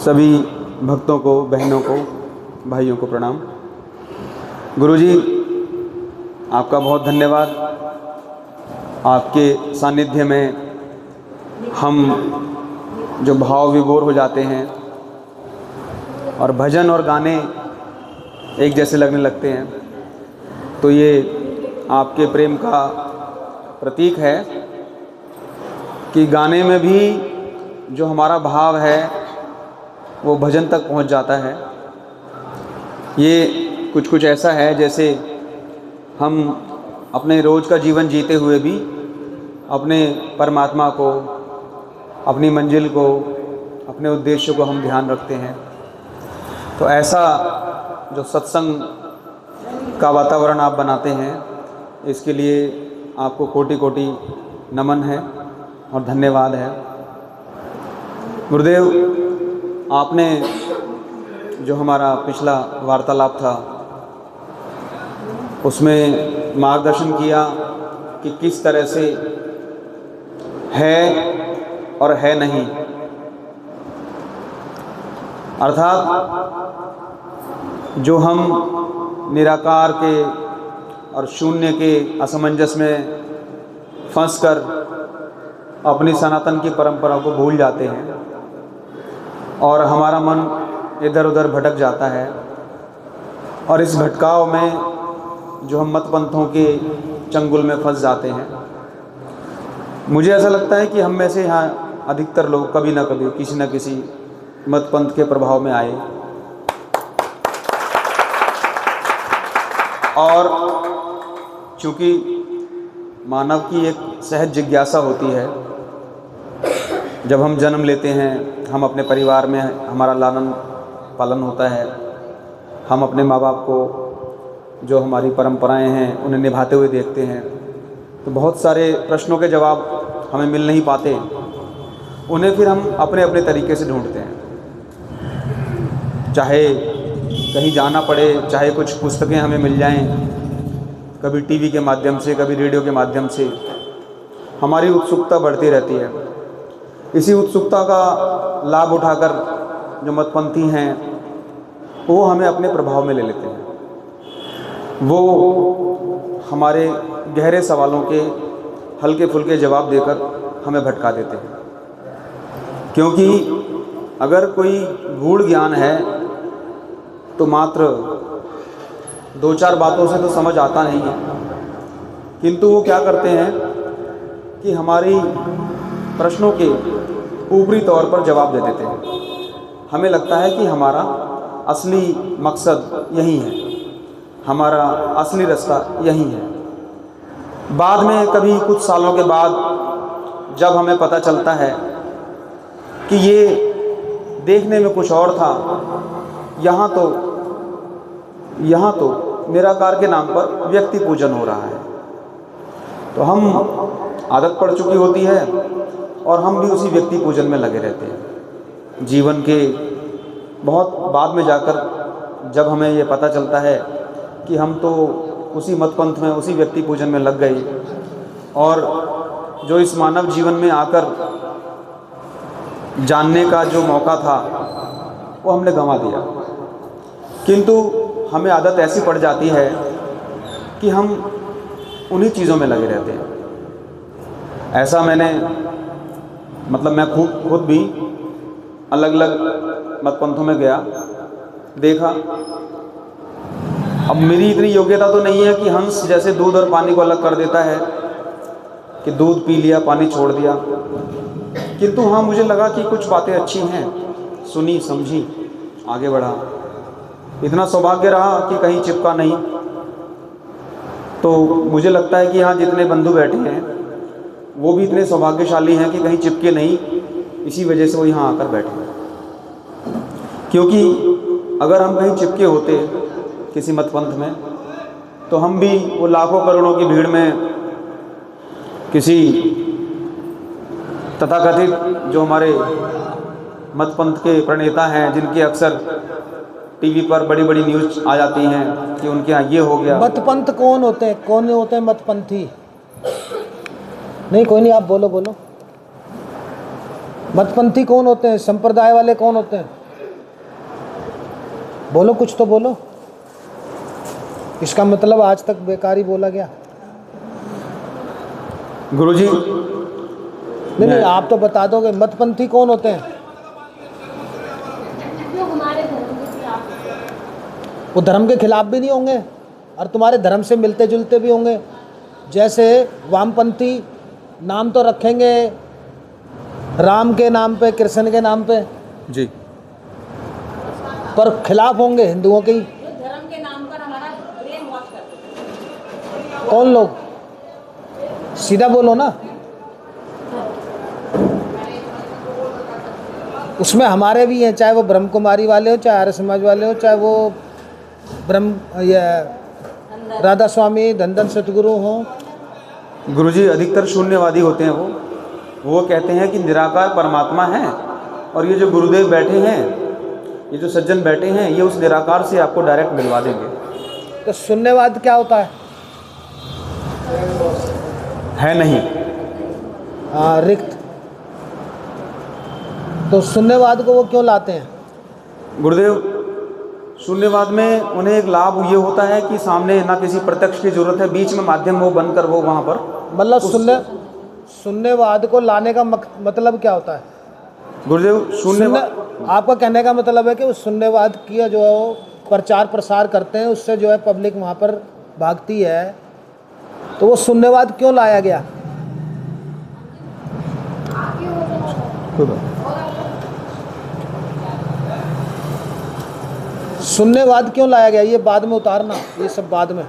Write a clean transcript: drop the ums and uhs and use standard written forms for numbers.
सभी भक्तों को, बहनों को, भाइयों को प्रणाम। गुरुजी, आपका बहुत धन्यवाद। आपके सानिध्य में हम जो भाव विभोर हो जाते हैं और भजन और गाने एक जैसे लगने लगते हैं, तो ये आपके प्रेम का प्रतीक है कि गाने में भी जो हमारा भाव है वो भजन तक पहुंच जाता है। ये कुछ ऐसा है जैसे हम अपने रोज़ का जीवन जीते हुए भी अपने परमात्मा को, अपनी मंजिल को, अपने उद्देश्य को हम ध्यान रखते हैं। तो ऐसा जो सत्संग का वातावरण आप बनाते हैं, इसके लिए आपको कोटि कोटि नमन है और धन्यवाद है। गुरुदेव, आपने जो हमारा पिछला वार्तालाप था उसमें मार्गदर्शन किया कि किस तरह से है और है नहीं, अर्थात जो हम निराकार के और शून्य के असमंजस में फंसकर अपनी सनातन की परंपरा को भूल जाते हैं और हमारा मन इधर उधर भटक जाता है, और इस भटकाव में जो हम मत पंथों के चंगुल में फंस जाते हैं। मुझे ऐसा लगता है कि हम में से यहाँ अधिकतर लोग कभी ना कभी किसी न किसी मत पंथ के प्रभाव में आए, और चूँकि मानव की एक सहज जिज्ञासा होती है, जब हम जन्म लेते हैं, हम अपने परिवार में हमारा लालन पालन होता है, हम अपने माँ बाप को जो हमारी परंपराएं हैं उन्हें निभाते हुए देखते हैं, तो बहुत सारे प्रश्नों के जवाब हमें मिल नहीं पाते। उन्हें फिर हम अपने अपने तरीके से ढूंढते हैं, चाहे कहीं जाना पड़े, चाहे कुछ पुस्तकें हमें मिल जाएं, कभी टीवी के माध्यम से, कभी रेडियो के माध्यम से, हमारी उत्सुकता बढ़ती रहती है। इसी उत्सुकता का लाभ उठाकर जो मतपंथी हैं वो हमें अपने प्रभाव में ले लेते हैं। वो हमारे गहरे सवालों के हल्के फुल्के जवाब देकर हमें भटका देते हैं, क्योंकि अगर कोई गूढ़ ज्ञान है तो मात्र दो चार बातों से तो समझ आता नहीं है, किंतु वो क्या करते हैं कि हमारी प्रश्नों के ऊपरी तौर पर जवाब दे देते हैं। हमें लगता है कि हमारा असली मकसद यही है, हमारा असली रास्ता यही है। बाद में कभी कुछ सालों के बाद जब हमें पता चलता है कि ये देखने में कुछ और था, यहाँ तो निराकार के नाम पर व्यक्ति पूजन हो रहा है, तो हम आदत पड़ चुकी होती है और हम भी उसी व्यक्ति पूजन में लगे रहते हैं। जीवन के बहुत बाद में जाकर जब हमें ये पता चलता है कि हम तो उसी मतपंथ में, उसी व्यक्ति पूजन में लग गए, और जो इस मानव जीवन में आकर जानने का जो मौका था वो हमने गंवा दिया। किंतु हमें आदत ऐसी पड़ जाती है कि हम उन्हीं चीज़ों में लगे रहते हैं। ऐसा मैं खुद भी अलग अलग मतपंथों में गया, देखा। अब मेरी इतनी योग्यता तो नहीं है कि हंस जैसे दूध और पानी को अलग कर देता है कि दूध पी लिया, पानी छोड़ दिया, किंतु हाँ, मुझे लगा कि कुछ बातें अच्छी हैं, सुनी समझी, आगे बढ़ा। इतना सौभाग्य रहा कि कहीं चिपका नहीं। तो मुझे लगता है कि हाँ, जितने बंधु बैठे हैं वो भी इतने सौभाग्यशाली हैं कि कहीं चिपके नहीं, इसी वजह से वो यहाँ आकर बैठे। क्योंकि अगर हम कहीं चिपके होते किसी मतपंथ में, तो हम भी वो लाखों करोड़ों की भीड़ में किसी तथाकथित जो हमारे मतपंथ के प्रणेता हैं, जिनके अक्सर टीवी पर बड़ी बड़ी न्यूज़ आ जाती हैं कि उनके यहाँ ये हो गया। मतपंथ कौन होते हैं मतपंथी? नहीं, कोई नहीं, आप बोलो। मतपंथी कौन होते हैं? संप्रदाय वाले कौन होते हैं? बोलो, कुछ तो बोलो। इसका मतलब आज तक बेकार ही बोला गया। गुरुजी, नहीं, आप तो बता दोगे। मतपंथी कौन होते हैं? जो हमारे धर्म के खिलाफ। वो धर्म के खिलाफ भी नहीं होंगे और तुम्हारे धर्म से मिलते जुलते भी होंगे। जैसे वामपंथी नाम तो रखेंगे राम के नाम पे, कृष्ण के नाम पे, जी, पर खिलाफ होंगे हिंदुओं के ही। जो धर्म के नाम पर हमारा ब्रेन वॉश करते हैं। कौन लोग? सीधा बोलो ना। उसमें हमारे भी हैं, चाहे वो ब्रह्म कुमारी वाले हो, चाहे आर्य समाज वाले हो, चाहे वो ब्रह्म या राधा स्वामी धन सतगुरु हो। गुरुजी अधिकतर शून्यवादी होते हैं। वो कहते हैं कि निराकार परमात्मा है और ये जो गुरुदेव बैठे हैं, ये जो सज्जन बैठे हैं, ये उस निराकार से आपको डायरेक्ट मिलवा देंगे। तो शून्यवाद क्या होता है नहीं। रिक्त। तो शून्यवाद को वो क्यों लाते हैं? गुरुदेव, शून्यवाद में उन्हें एक लाभ ये होता है कि सामने ना किसी प्रत्यक्ष की जरूरत है, बीच में माध्यम वो बनकर वो वहाँ पर मतलब शून्यवाद को लाने का मतलब क्या होता है? गुरुदेव, आपका कहने का मतलब है कि उस शून्यवाद की जो प्रचार प्रसार करते हैं, उससे जो है पब्लिक वहाँ पर भागती है। तो वो शून्यवाद क्यों लाया गया? शून्यवाद क्यों लाया गया? ये बाद में उतारना, ये सब बाद में।